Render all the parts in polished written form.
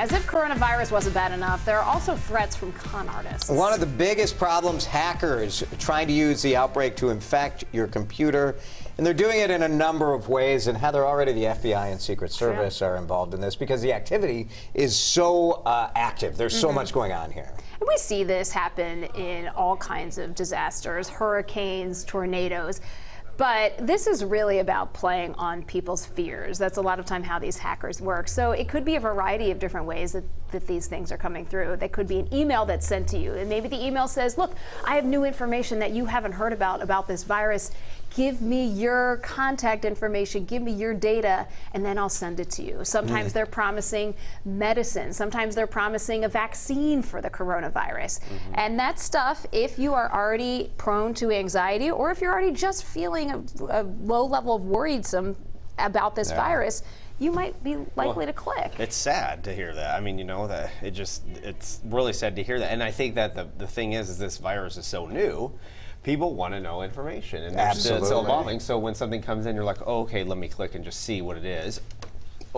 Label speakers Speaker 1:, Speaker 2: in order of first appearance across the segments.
Speaker 1: As if coronavirus wasn't bad enough, there are also threats from con artists.
Speaker 2: One of the biggest problems, hackers trying to use the outbreak to infect your computer. And they're doing it in a number of ways. And Heather, already the FBI and Secret Service are involved in this because the activity is so active. There's so much going on here.
Speaker 1: And we see this happen in all kinds of disasters, hurricanes, tornadoes. But this is really about playing on people's fears. That's a lot of time how these hackers work. So it could be a variety of different ways that these things are coming through. They could be an email that's sent to you, and maybe the email says, look, I have new information that you haven't heard about this virus. Give me your contact information, give me your data, and then I'll send it to you. Sometimes they're promising medicine. Sometimes they're promising a vaccine for the coronavirus. And that stuff, if you are already prone to anxiety, or if you're already just feeling a low level of worrisome about this virus, you might be likely to click.
Speaker 3: It's sad to hear that. I mean, you know, that it's really sad to hear that. And I think that the thing is this virus is so new. People want to know information, and it's so evolving. So when something comes in, you're like, oh, okay, let me click and just see what it is.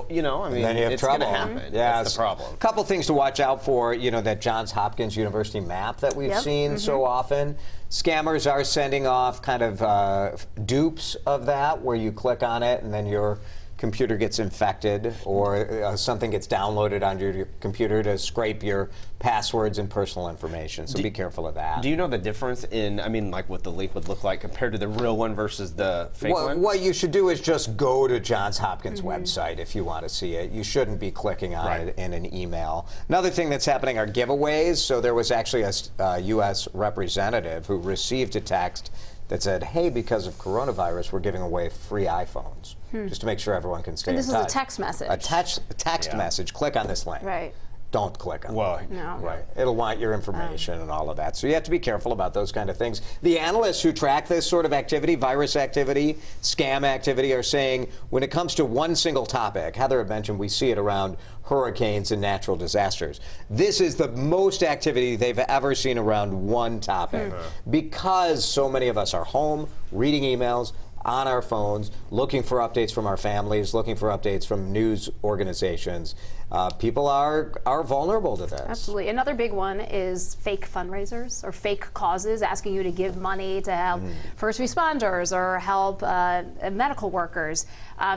Speaker 3: You know, I mean, it's going to happen. Yeah, that's the problem.
Speaker 2: A couple things to watch out for, you know, that Johns Hopkins University map that we've seen so often. Scammers are sending off kind of dupes of that, where you click on it and then your computer gets infected, or something gets downloaded onto your computer to scrape your passwords and personal information. So be careful of that.
Speaker 3: Do you know the difference in, I mean, like what the link would look like compared to the real one versus the fake one?
Speaker 2: What you should do is just go to Johns Hopkins website if you want to see it. You shouldn't be clicking on it in an email. Another thing that's happening are giveaways. So there was actually a U.S. representative who received a text that said, hey, because of coronavirus, we're giving away free iPhones. Just to make sure everyone can stay in touch.
Speaker 1: And this is a text message.
Speaker 2: A text message. Click on this link.
Speaker 1: Right.
Speaker 2: Don't click on it.
Speaker 1: No.
Speaker 2: Right. It'll want your information and all of that. So you have to be careful about those kind of things. The analysts who track this sort of activity, virus activity, scam activity, are saying when it comes to one single topic, Heather had mentioned we see it around hurricanes and natural disasters. This is the most activity they've ever seen around one topic because so many of us are home, reading emails, on our phones, looking for updates from our families, looking for updates from news organizations. People are vulnerable to this.
Speaker 1: Absolutely. Another big one is fake fundraisers or fake causes asking you to give money to help first responders or help medical workers.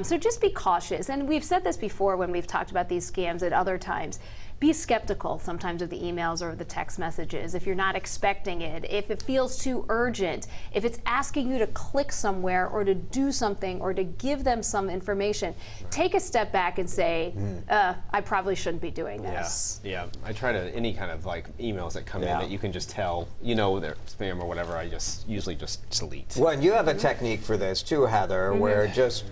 Speaker 1: So just be cautious. And we've said this before when we've talked about these scams at other times. Be skeptical sometimes of the emails or the text messages if you're not expecting it, if it feels too urgent, if it's asking you to click somewhere or to do something or to give them some information. Take a step back and say, I probably shouldn't be doing this.
Speaker 3: Yeah. I try to, any kind of like emails that come in that you can just tell, you know, they're spam or whatever, I just usually just delete.
Speaker 2: Well, and you have a technique for this too, Heather, where just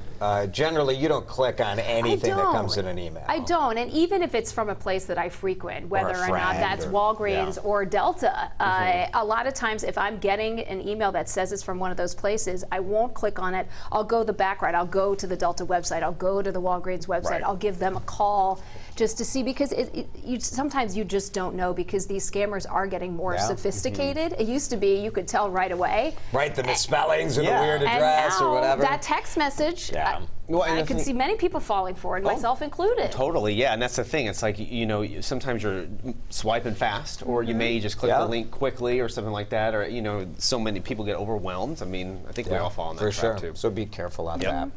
Speaker 2: generally you don't click on anything that comes in an email.
Speaker 1: I don't, and even if it's from a place that I frequent, whether or not that's Walgreens or Delta, a lot of times if I'm getting an email that says it's from one of those places, I won't click on it. I'll go the back route. I'll go to the Delta website. I'll go to the Walgreens website. I'll give them a call just to see, because sometimes you just don't know, because these scammers are getting more sophisticated. It used to be you could tell right away.
Speaker 2: Right, the misspellings or the weird address or whatever.
Speaker 1: That text message, I can see many people falling for it, myself included.
Speaker 3: Totally, yeah, and that's the thing. It's like, you know, sometimes you're swiping fast, or you may just click the link quickly or something like that, or, you know, so many people get overwhelmed. I mean, I think we all fall in that trap too.
Speaker 2: So be careful on that.